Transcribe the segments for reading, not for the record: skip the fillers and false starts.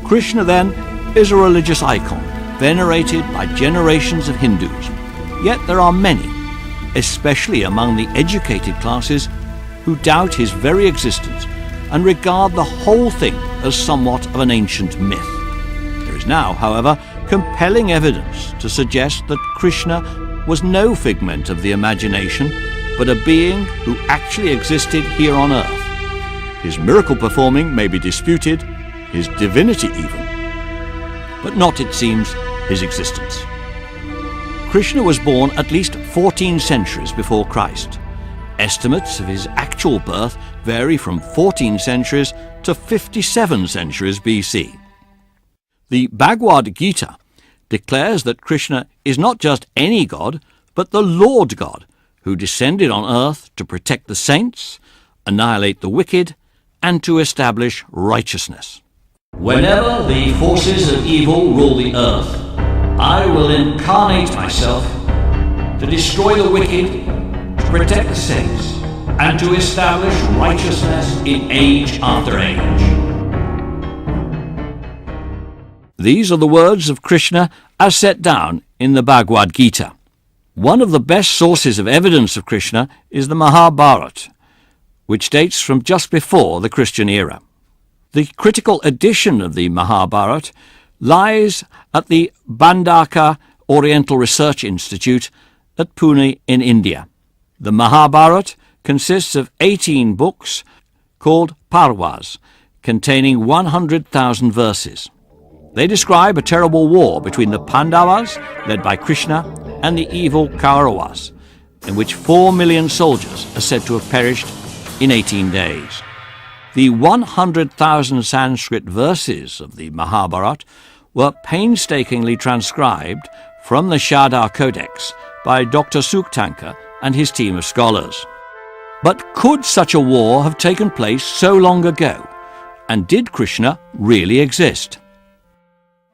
Krishna, then, is a religious icon, venerated by generations of Hindus. Yet there are many, especially among the educated classes, who doubt his very existence and regard the whole thing as somewhat of an ancient myth. There is now, however, compelling evidence to suggest that Krishna was no figment of the imagination, but a being who actually existed here on earth. His miracle performing may be disputed, his divinity even, but not, it seems, his existence. Krishna was born at least 14 centuries before Christ. Estimates of his actual birth vary from 14 centuries to 57 centuries BC. The Bhagavad Gita declares that Krishna is not just any god, but the Lord God, who descended on earth to protect the saints, annihilate the wicked, and to establish righteousness. Whenever the forces of evil rule the earth, I will incarnate myself to destroy the wicked, to protect the saints, and to establish righteousness in age after age. These are the words of Krishna as set down in the Bhagavad Gita. One of the best sources of evidence of Krishna is the Mahabharata, which dates from just before the Christian era. The critical edition of the Mahabharata lies at the Bhandaka Oriental Research Institute at Pune in India. The Mahabharata consists of 18 books called Parvas, containing 100,000 verses. They describe a terrible war between the Pandavas, led by Krishna, and the evil Kauravas, in which 4 million soldiers are said to have perished in 18 days. The 100,000 Sanskrit verses of the Mahabharata were painstakingly transcribed from the Shada Codex by Dr. Suktankar and his team of scholars. But could such a war have taken place so long ago? And did Krishna really exist?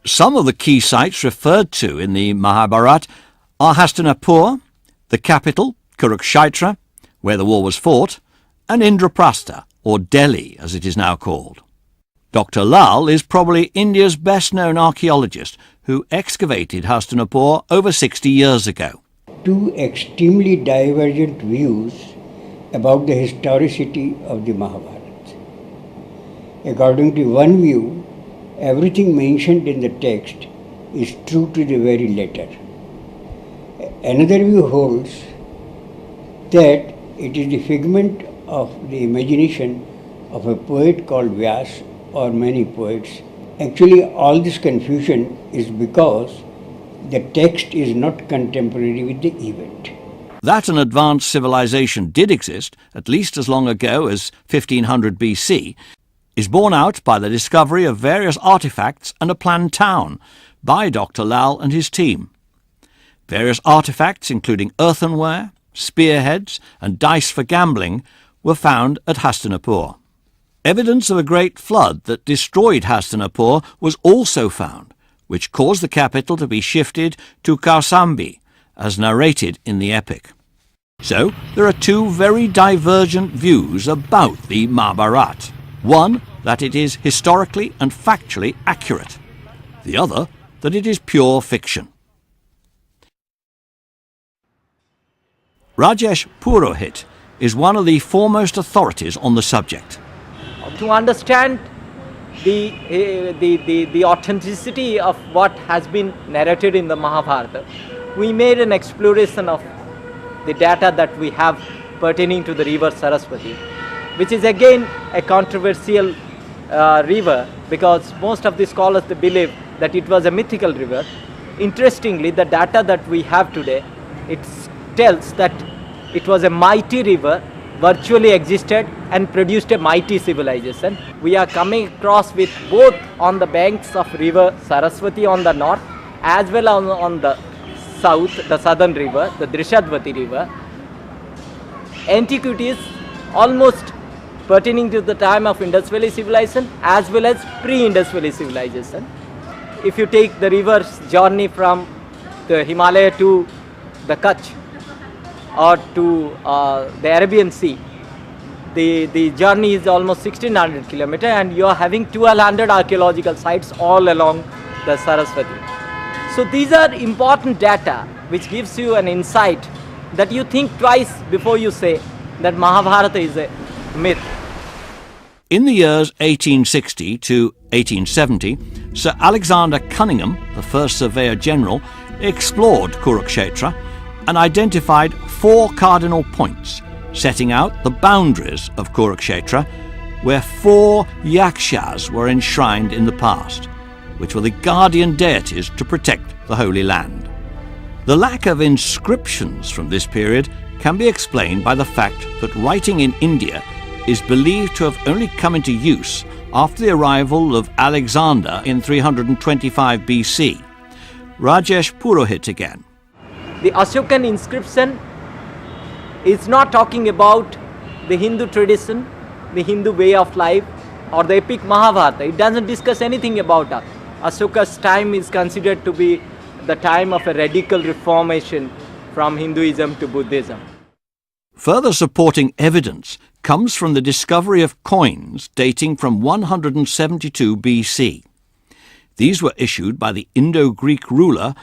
Some of the key sites referred to in the Mahabharata are Hastinapur, the capital, Kurukshetra, where the war was fought, and Indraprastha, or Delhi as it is now called. Dr. Lal is probably India's best-known archaeologist who excavated Hastinapur over 60 years ago. Two extremely divergent views about the historicity of the Mahabharata. According to one view, everything mentioned in the text is true to the very letter. Another view holds that it is the figment of the imagination of a poet called Vyas or many poets. Actually, all this confusion is because the text is not contemporary with the event. That an advanced civilization did exist, at least as long ago as 1500 BC, is borne out by the discovery of various artifacts and a planned town by Dr. Lal and his team. Various artifacts, including earthenware, spearheads, and dice for gambling, were found at Hastinapur. Evidence of a great flood that destroyed Hastinapur was also found, which caused the capital to be shifted to Kausambi, as narrated in the epic. So, there are two very divergent views about the Mahabharata. One, that it is historically and factually accurate. The other, that it is pure fiction. Rajesh Purohit is one of the foremost authorities on the subject. To understand the authenticity of what has been narrated in the Mahabharata, we made an exploration of the data that we have pertaining to the river Saraswati, which is again a controversial river, because most of the scholars they believe that it was a mythical river. Interestingly, the data that we have today, it tells that it was a mighty river, virtually existed and produced a mighty civilization. We are coming across with both on the banks of river Saraswati on the north as well as on the south, the southern river, the Drishadvati river, antiquities almost pertaining to the time of Indus Valley civilization as well as pre-Indus Valley civilization. If you take the river's journey from the Himalaya to the Kutch or to the Arabian Sea, the journey is almost 1600 kilometers, and you are having 1200 archaeological sites all along the Saraswati. So these are important data which gives you an insight that you think twice before you say that Mahabharata is a myth. In the years 1860 to 1870, Sir Alexander Cunningham, the first Surveyor General, explored Kurukshetra and identified 4 cardinal points, setting out the boundaries of Kurukshetra, where 4 yakshas were enshrined in the past, which were the guardian deities to protect the Holy Land. The lack of inscriptions from this period can be explained by the fact that writing in India is believed to have only come into use after the arrival of Alexander in 325 BC. Rajesh Purohit again. The Ashokan inscription is not talking about the Hindu tradition, the Hindu way of life, or the epic Mahabharata. It doesn't discuss anything about us. Ashoka's time is considered to be the time of a radical reformation from Hinduism to Buddhism. Further supporting evidence comes from the discovery of coins dating from 172 BC. These were issued by the Indo-Greek ruler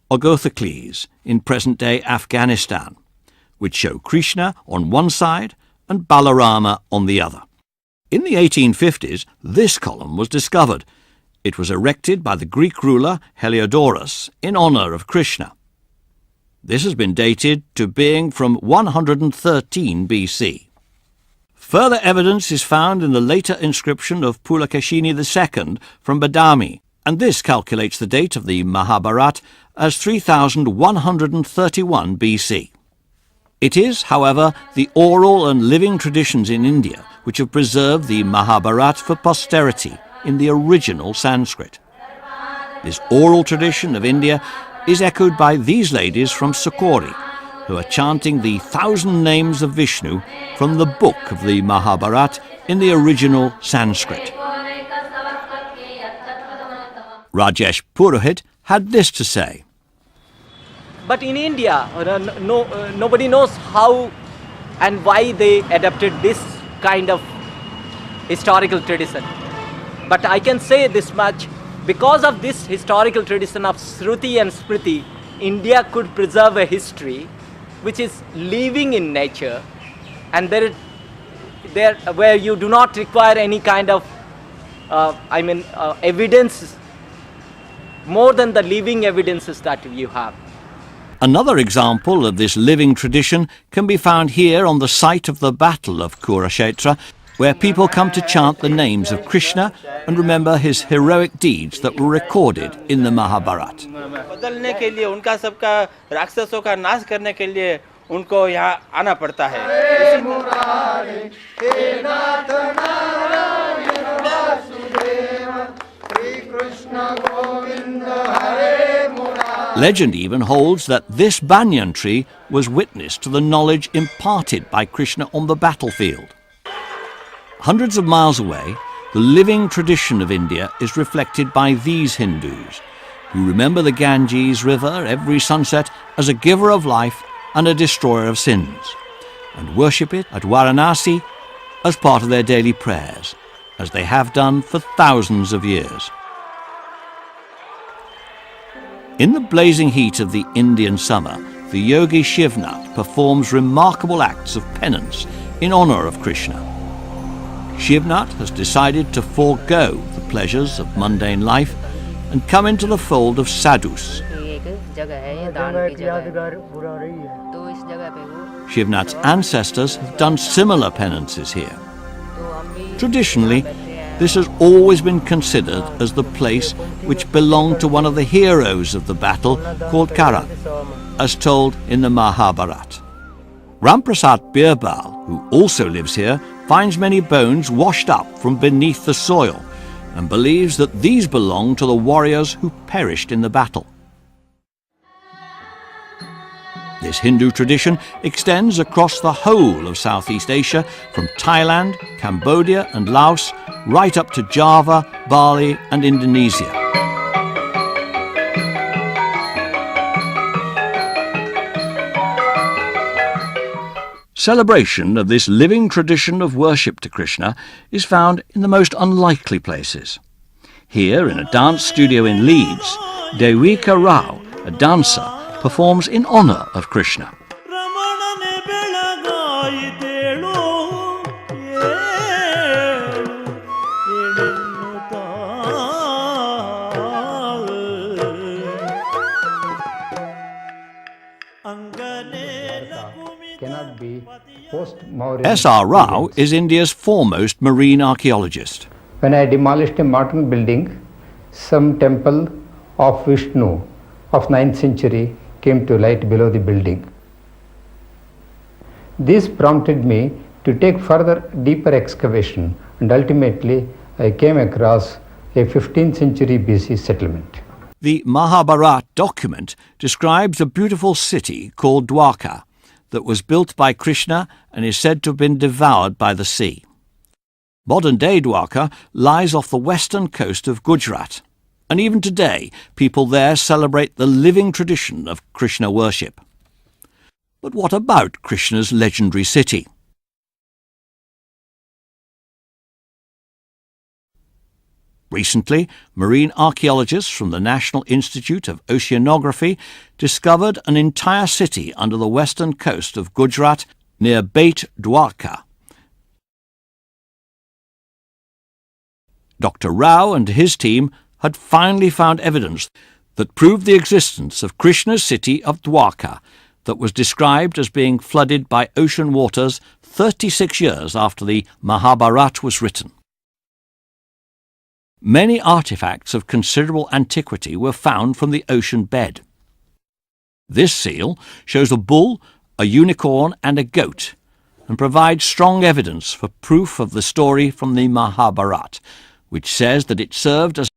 Ogothocles in present-day Afghanistan, which show Krishna on one side and Balarama on the other. In the 1850s, this column was discovered. It was erected by the Greek ruler Heliodorus in honour of Krishna. This has been dated to being from 113 BC. Further evidence is found in the later inscription of Pulakeshini II from Badami, and this calculates the date of the Mahabharata as 3131 BC. It is, however, the oral and living traditions in India which have preserved the Mahabharata for posterity in the original Sanskrit. This oral tradition of India is echoed by these ladies from Sukori, who are chanting the 1,000 names of Vishnu from the book of the Mahabharata in the original Sanskrit. Rajesh Purohit had this to say. But in India, nobody knows how and why they adopted this kind of historical tradition. But I can say this much, because of this historical tradition of Shruti and Smriti, India could preserve a history which is living in nature, and where you do not require any kind of evidence more than the living evidences that you have. Another example of this living tradition can be found here on the site of the Battle of Kurukshetra, where people come to chant the names of Krishna and remember his heroic deeds that were recorded in the Mahabharata. बदलने के लिए उनका सबका राक्षसों का नाश करने के लिए उनको यहाँ आना पड़ता है. Legend even holds that this banyan tree was witness to the knowledge imparted by Krishna on the battlefield. Hundreds of miles away, the living tradition of India is reflected by these Hindus, who remember the Ganges River every sunset as a giver of life and a destroyer of sins, and worship it at Varanasi as part of their daily prayers, as they have done for thousands of years. In the blazing heat of the Indian summer, the yogi Shivnath performs remarkable acts of penance in honour of Krishna. Shivnath has decided to forego the pleasures of mundane life and come into the fold of sadhus. Shivnath's ancestors have done similar penances here. Traditionally, this has always been considered as the place which belonged to one of the heroes of the battle called Karan, as told in the Mahabharata. Ramprasad Birbal, who also lives here, finds many bones washed up from beneath the soil and believes that these belong to the warriors who perished in the battle. This Hindu tradition extends across the whole of Southeast Asia, from Thailand, Cambodia and Laos, right up to Java, Bali and Indonesia. Celebration of this living tradition of worship to Krishna is found in the most unlikely places. Here, in a dance studio in Leeds, Devika Rao, a dancer, performs in honour of Krishna. Cannot be post-Mauryan S.R. Rao events. is India's foremost marine archaeologist. When I demolished a modern building, some temple of Vishnu of 9th century came to light below the building. This prompted me to take further deeper excavation, and ultimately I came across a 15th century BC settlement. The Mahabharata document describes a beautiful city called Dwarka that was built by Krishna and is said to have been devoured by the sea. Modern-day Dwarka lies off the western coast of Gujarat, and even today people there celebrate the living tradition of Krishna worship. But what about Krishna's legendary city? Recently, marine archaeologists from the National Institute of Oceanography discovered an entire city under the western coast of Gujarat near Beit Dwarka. Dr. Rao and his team had finally found evidence that proved the existence of Krishna's city of Dwarka that was described as being flooded by ocean waters 36 years after the Mahabharata was written. Many artifacts of considerable antiquity were found from the ocean bed. This seal shows a bull, a unicorn and a goat, and provides strong evidence for proof of the story from the Mahabharata, which says that it served as